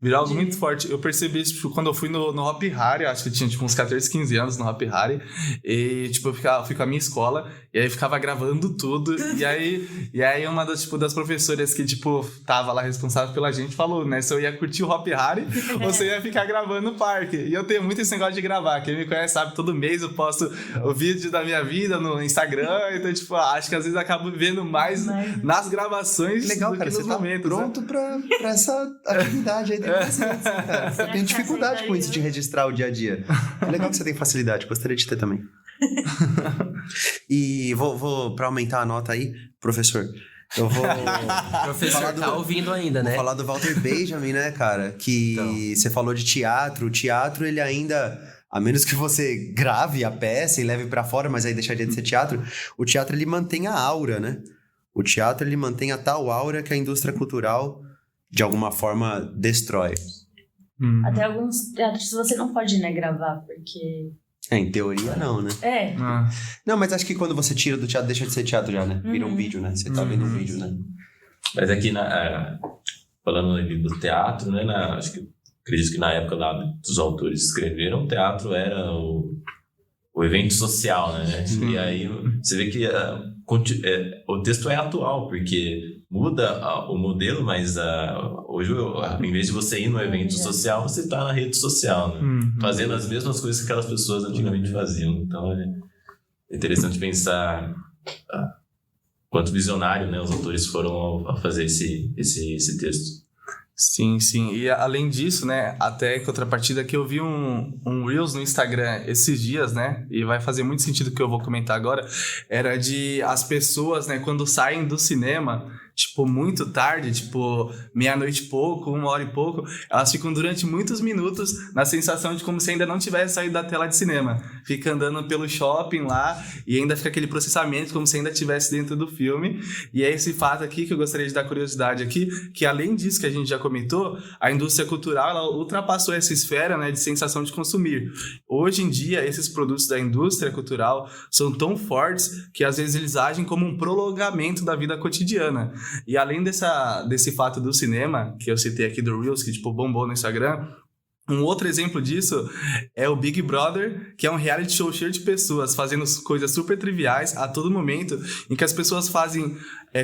Virou algo muito forte. Eu percebi isso tipo, quando eu fui no Hop Hari, acho que eu tinha tipo, uns 14, 15 anos no Hop Hari. E tipo, eu fui com a minha escola, e aí ficava gravando tudo. E aí uma das professoras que tipo, tava lá responsável pela gente falou, né? Se eu ia curtir o Hop Hari, você ia ficar gravando no parque. E eu tenho muito esse negócio de gravar. Quem me conhece sabe, todo mês eu posto o vídeo da minha vida no Instagram. Então, tipo, acho que às vezes eu acabo vivendo mais nas gravações legal, do cara, que nos você tá momentos. Pronto pra essa atividade aí. Cara. Eu tenho dificuldade com isso de registrar o dia a dia. É legal que você tem facilidade, gostaria de ter também. E vou para aumentar a nota aí, professor. Eu vou. Professor, tá ouvindo ainda, né? Vou falar do Walter Benjamin, né, cara? Que então, você falou de teatro. O teatro, ele ainda. A menos que você grave a peça e leve pra fora, mas aí deixaria de ser teatro. O teatro, ele mantém a aura, né? O teatro, ele mantém a tal aura que a indústria cultural, de alguma forma, destrói. Até alguns teatros você não pode, né, gravar, porque... Em teoria, não, né? Não, mas acho que quando você tira do teatro, deixa de ser teatro já, né? Vira um vídeo, né? Você tá vendo um vídeo, né? Mas aqui, falando ali do teatro, né? Acredito que na época lá dos autores escreveram, o teatro era o evento social, né? E aí você vê que o texto é atual, porque muda o modelo, mas hoje, em vez de você ir no evento social, você está na rede social, né? Fazendo as mesmas coisas que aquelas pessoas antigamente faziam. Então é interessante pensar quanto visionário, né, os autores foram a fazer esse texto. Sim, sim. E além disso, né, até em contrapartida que eu vi um Reels no Instagram esses dias, né, e vai fazer muito sentido o que eu vou comentar agora, era de as pessoas, né, quando saem do cinema, tipo, muito tarde, tipo, meia-noite e pouco, 1h e pouco, elas ficam durante muitos minutos na sensação de como se ainda não tivesse saído da tela de cinema. Fica andando pelo shopping lá e ainda fica aquele processamento como se ainda estivesse dentro do filme. E é esse fato aqui que eu gostaria de dar curiosidade aqui, que além disso que a gente já comentou, a indústria cultural, ela ultrapassou essa esfera, né, de sensação de consumir. Hoje em dia, esses produtos da indústria cultural são tão fortes que às vezes eles agem como um prolongamento da vida cotidiana. E além desse fato do cinema, que eu citei aqui do Reels, que tipo bombou no Instagram, um outro exemplo disso é o Big Brother, que é um reality show cheio de pessoas fazendo coisas super triviais a todo momento, em que as pessoas fazem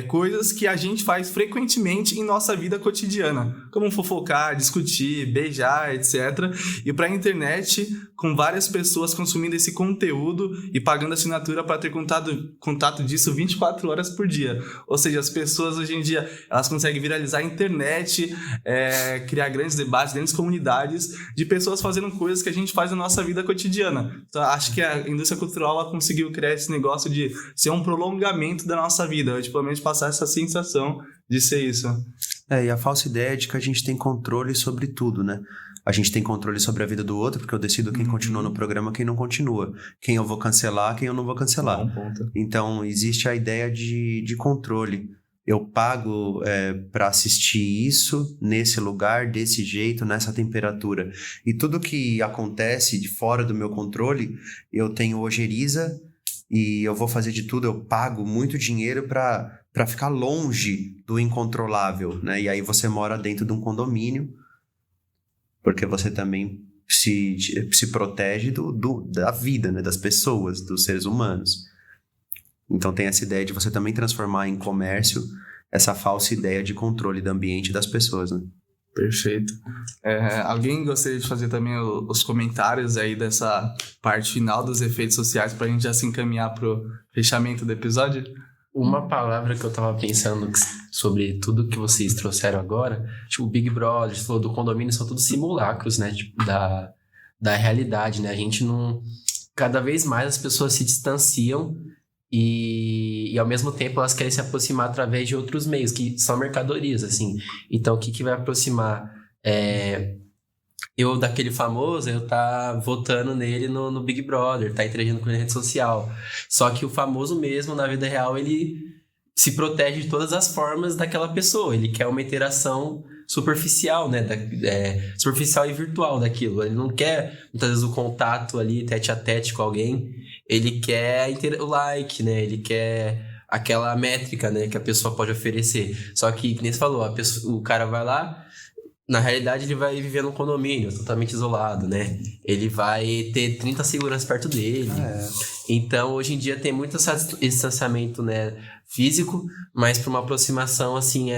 coisas que a gente faz frequentemente em nossa vida cotidiana, como fofocar, discutir, beijar, etc. E para a internet, com várias pessoas consumindo esse conteúdo e pagando assinatura para ter contato disso 24 horas por dia. Ou seja, as pessoas hoje em dia, elas conseguem viralizar a internet, criar grandes debates, grandes comunidades de pessoas fazendo coisas que a gente faz na nossa vida cotidiana. Então, acho que a indústria cultural ela conseguiu criar esse negócio de ser um prolongamento da nossa vida, tipo, pelo menos passar essa sensação de ser isso. E a falsa ideia de que a gente tem controle sobre tudo, né? A gente tem controle sobre a vida do outro, porque eu decido quem continua no programa, quem não continua. Quem eu vou cancelar, quem eu não vou cancelar. Então, existe a ideia de controle. Eu pago para assistir isso nesse lugar, desse jeito, nessa temperatura. E tudo que acontece de fora do meu controle, eu tenho ojeriza e eu vou fazer de tudo. Eu pago muito dinheiro para ficar longe do incontrolável, né? E aí você mora dentro de um condomínio, porque você também se protege da vida, né? Das pessoas, dos seres humanos. Então tem essa ideia de você também transformar em comércio essa falsa ideia de controle do ambiente das pessoas, né? Perfeito. Alguém gostaria de fazer também os comentários aí dessa parte final dos efeitos sociais pra gente já se encaminhar pro fechamento do episódio? Uma palavra que eu tava pensando sobre tudo que vocês trouxeram agora, tipo, o Big Brother, falou do condomínio, são todos simulacros, né? Tipo, da realidade, né? A gente não... Cada vez mais as pessoas se distanciam e ao mesmo tempo elas querem se aproximar através de outros meios, que são mercadorias, assim. Então, o que vai aproximar? Eu, daquele famoso, eu tá votando nele no Big Brother, tá interagindo com ele na rede social. Só que o famoso mesmo, na vida real, ele se protege de todas as formas daquela pessoa. Ele quer uma interação superficial, né? Superficial e virtual daquilo. Ele não quer, muitas vezes, o contato ali, tete a tete com alguém. Ele quer o like, né? Ele quer aquela métrica, né? Que a pessoa pode oferecer. Só que, como você falou, o cara vai lá, na realidade ele vai viver num condomínio totalmente isolado, né? Ele vai ter 30 seguranças perto dele. Então, hoje em dia tem muito esse distanciamento, né, físico, mas para uma aproximação, assim,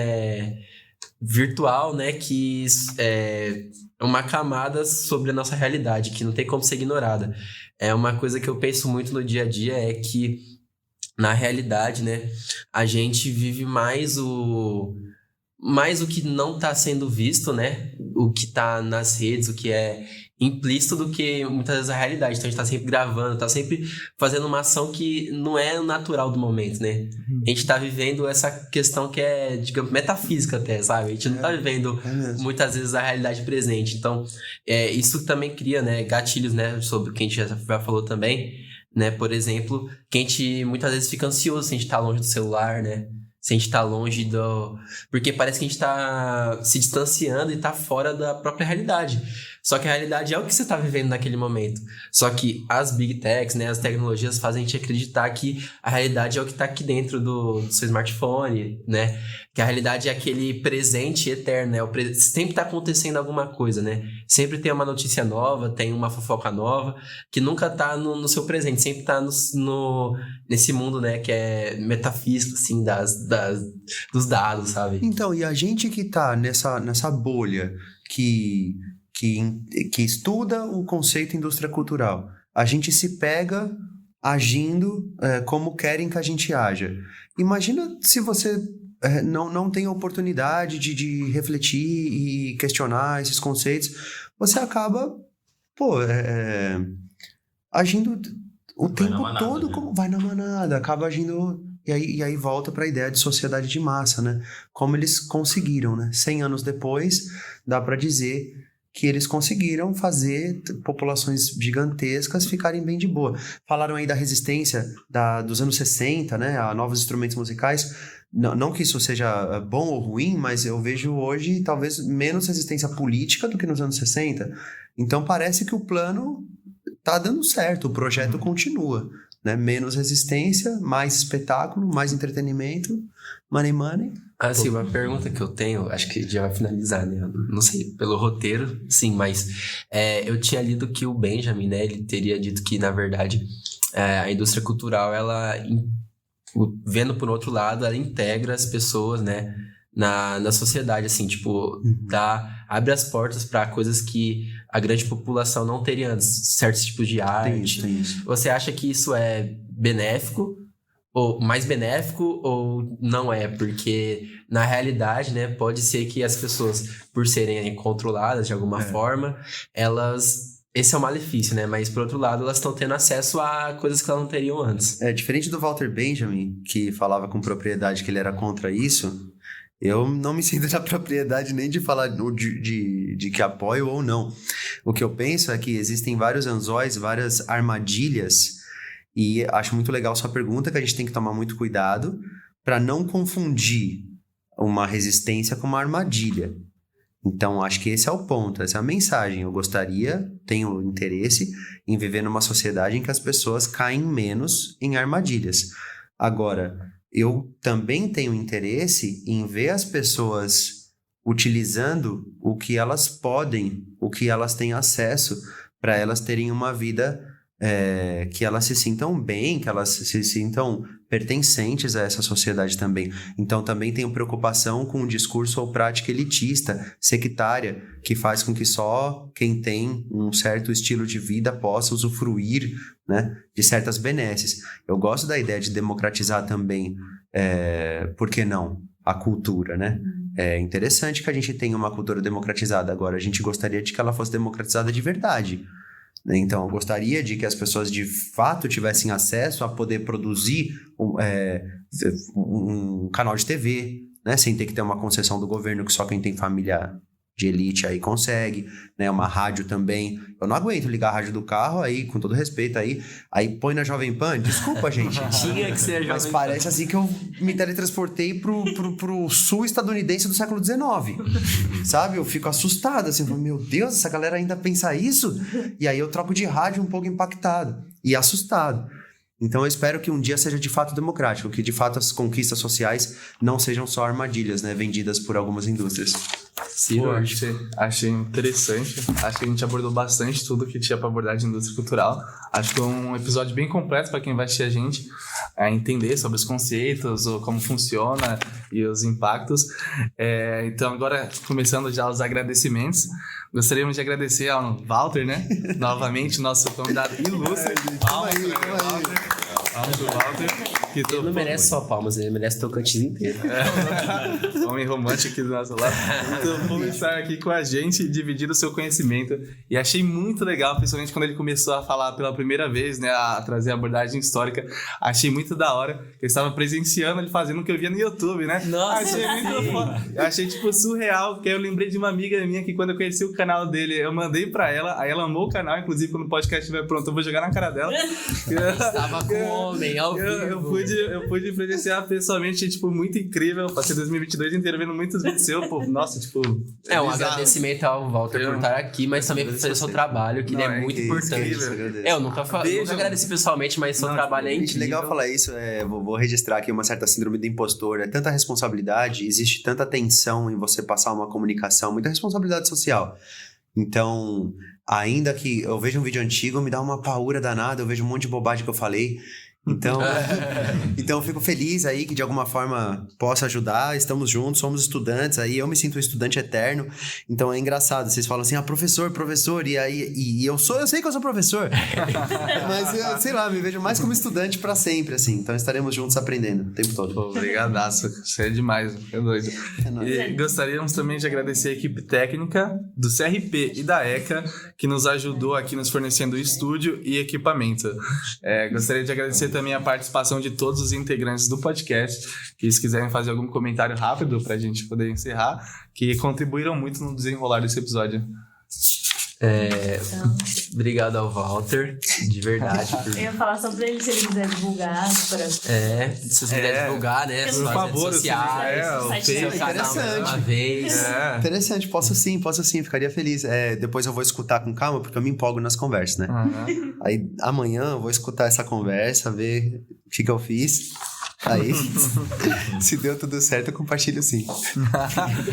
virtual, né? Que é uma camada sobre a nossa realidade, que não tem como ser ignorada. É uma coisa que eu penso muito no dia a dia, é que, na realidade, né, a gente vive mais o que não está sendo visto, né? O que está nas redes, o que é implícito, do que muitas vezes a realidade. Então a gente está sempre gravando, está sempre fazendo uma ação que não é natural do momento, né? A gente está vivendo essa questão que é, digamos, metafísica até, sabe? A gente não está vivendo muitas vezes a realidade presente. Então, isso também cria, né, gatilhos, né, sobre o que a gente já falou também, né? Por exemplo, que a gente muitas vezes fica ansioso se a gente está longe do celular, né? Se a gente tá longe Porque parece que a gente tá se distanciando e tá fora da própria realidade. Só que a realidade é o que você tá vivendo naquele momento. Só que as Big Techs, né, as tecnologias fazem a gente acreditar que a realidade é o que tá aqui dentro do seu smartphone, né? Que a realidade é aquele presente eterno, né? Sempre tá acontecendo alguma coisa, né? Sempre tem uma notícia nova, tem uma fofoca nova, que nunca tá no seu presente, sempre tá nesse mundo, né, que é metafísico, assim, dos dados, sabe? Então, e a gente que tá nessa bolha que estuda o conceito indústria cultural, a gente se pega agindo como querem que a gente haja. Imagina se você não tem a oportunidade de refletir e questionar esses conceitos, você acaba, agindo o tempo todo, né? Como vai na manada, acaba agindo... E aí volta para a ideia de sociedade de massa, né? Como eles conseguiram, né? 100 anos depois, dá para dizer que eles conseguiram fazer populações gigantescas ficarem bem de boa. Falaram aí da resistência dos anos 60, né? A novos instrumentos musicais. Não que isso seja bom ou ruim, mas eu vejo hoje talvez menos resistência política do que nos anos 60. Então parece que o plano tá dando certo, o projeto continua. Né? Menos resistência, mais espetáculo, mais entretenimento, money. Assim, uma pergunta que eu tenho, acho que já vai finalizar, né? Não sei, pelo roteiro, sim, mas eu tinha lido que o Benjamin, né, ele teria dito que, na verdade, a indústria cultural, ela, vendo por outro lado, ela integra as pessoas, né, na sociedade, assim, tipo, abre as portas para coisas que a grande população não teria antes, certos tipos de arte. Tem isso. Você acha que isso é benéfico, ou mais benéfico, ou não é? Porque, na realidade, né, pode ser que as pessoas, por serem controladas de alguma forma, esse é o malefício, né? Mas, por outro lado, elas estão tendo acesso a coisas que elas não teriam antes. Diferente do Walter Benjamin, que falava com propriedade que ele era contra isso... Eu não me sinto na propriedade nem de falar de que apoio ou não. O que eu penso é que existem vários anzóis, várias armadilhas, e acho muito legal sua pergunta, que a gente tem que tomar muito cuidado para não confundir uma resistência com uma armadilha. Então, acho que esse é o ponto, essa é a mensagem. Eu tenho interesse em viver numa sociedade em que as pessoas caem menos em armadilhas. Agora... eu também tenho interesse em ver as pessoas utilizando o que elas podem, o que elas têm acesso, para elas terem uma vida que elas se sintam bem, que elas se sintam pertencentes a essa sociedade também. Então também tenho preocupação com um discurso ou prática elitista, sectária, que faz com que só quem tem um certo estilo de vida possa usufruir, né, de certas benesses. Eu gosto da ideia de democratizar também, por que não, a cultura, né? É interessante que a gente tenha uma cultura democratizada. Agora, a gente gostaria de que ela fosse democratizada de verdade. Então, eu gostaria de que as pessoas de fato tivessem acesso a poder produzir um canal de TV, né? Sem ter que ter uma concessão do governo que só quem tem família de elite aí consegue, né? Uma rádio também. Eu não aguento ligar a rádio do carro aí, com todo respeito aí põe na Jovem Pan. Desculpa, gente. Tinha que ser a Jovem Mas Pan. parece assim que eu me teletransportei pro sul estadunidense do século XIX. Sabe? Eu fico assustado, assim, falo, meu Deus, essa galera ainda pensa isso? E aí eu troco de rádio um pouco impactado e assustado. Então eu espero que um dia seja de fato democrático, que de fato as conquistas sociais não sejam só armadilhas, né, vendidas por algumas indústrias. Pô, achei interessante. Acho que a gente abordou bastante tudo que tinha para abordar de indústria cultural. Acho que foi um episódio bem completo para quem vai assistir a gente, a entender sobre os conceitos, como funciona e os impactos. Então, agora, começando já os agradecimentos, gostaríamos de agradecer ao Walter, né? Novamente, nosso convidado ilustre. Palmas pro Walter. Ele não merece só palmas, ele merece Tocantins inteiro. Homem romântico aqui do nosso lado. Então, vamos estar aqui com a gente, dividir o seu conhecimento. E achei muito legal, principalmente quando ele começou a falar pela primeira vez, né, a trazer a abordagem histórica. Achei muito da hora. Eu estava presenciando ele fazendo o que eu via no YouTube, né? Nossa, achei muito foda. Eu achei, tipo, surreal, porque eu lembrei de uma amiga minha que quando eu conheci o canal dele, eu mandei pra ela, aí ela amou o canal, inclusive quando o podcast estiver pronto, eu vou jogar na cara dela. Estava com o homem ao vivo. Eu pude presenciar pessoalmente, tipo, muito incrível. Passei 2022 inteiro vendo muitos vídeos seus, pô. Nossa, tipo... Um agradecimento ao Walter por estar aqui, mas também por fazer o seu trabalho, que ele é muito importante. Eu nunca agradeci pessoalmente, mas seu trabalho é incrível. Legal falar isso, vou registrar aqui uma certa síndrome do impostor. É tanta responsabilidade, existe tanta tensão em você passar uma comunicação, muita responsabilidade social. Então, ainda que eu veja um vídeo antigo, me dá uma paura danada, eu vejo um monte de bobagem que eu falei. Então eu fico feliz aí que de alguma forma possa ajudar, estamos juntos, somos estudantes, aí eu me sinto um estudante eterno, então é engraçado, vocês falam assim, professor, e aí eu sei que eu sou professor, mas eu, sei lá, me vejo mais como estudante pra sempre, assim, então estaremos juntos aprendendo o tempo todo. Pô, obrigadaço, você é demais, é doido. E gostaríamos também de agradecer a equipe técnica do CRP e da ECA, que nos ajudou aqui nos fornecendo estúdio e equipamento. Gostaria de agradecer também a participação de todos os integrantes do podcast, que se quiserem fazer algum comentário rápido pra gente poder encerrar, que contribuíram muito no desenrolar desse episódio. Obrigado ao Walter, de verdade. Eu ia falar só pra ele, se ele quiser divulgar. Se você quiser divulgar, né? Por favor, sociais, seu canal uma vez. Interessante, posso sim, ficaria feliz. Depois eu vou escutar com calma, porque eu me empolgo nas conversas, né? Aí amanhã eu vou escutar essa conversa, ver o que eu fiz. Aí, se deu tudo certo, eu compartilho sim.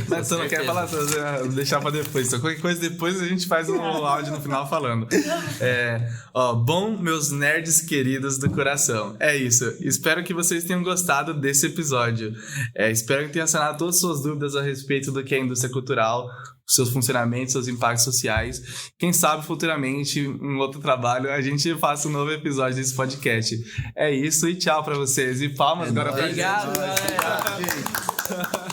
Mas você não quer falar, deixar pra depois. Então, qualquer coisa depois a gente faz um áudio no final falando. Bom, meus nerds queridos do coração. É isso. Espero que vocês tenham gostado desse episódio. Espero que tenha sanado todas as suas dúvidas a respeito do que é a indústria cultural, seus funcionamentos, seus impactos sociais. Quem sabe futuramente, em outro trabalho, a gente faça um novo episódio desse podcast. É isso e tchau pra vocês. E palmas agora pra gente. Obrigado, galera.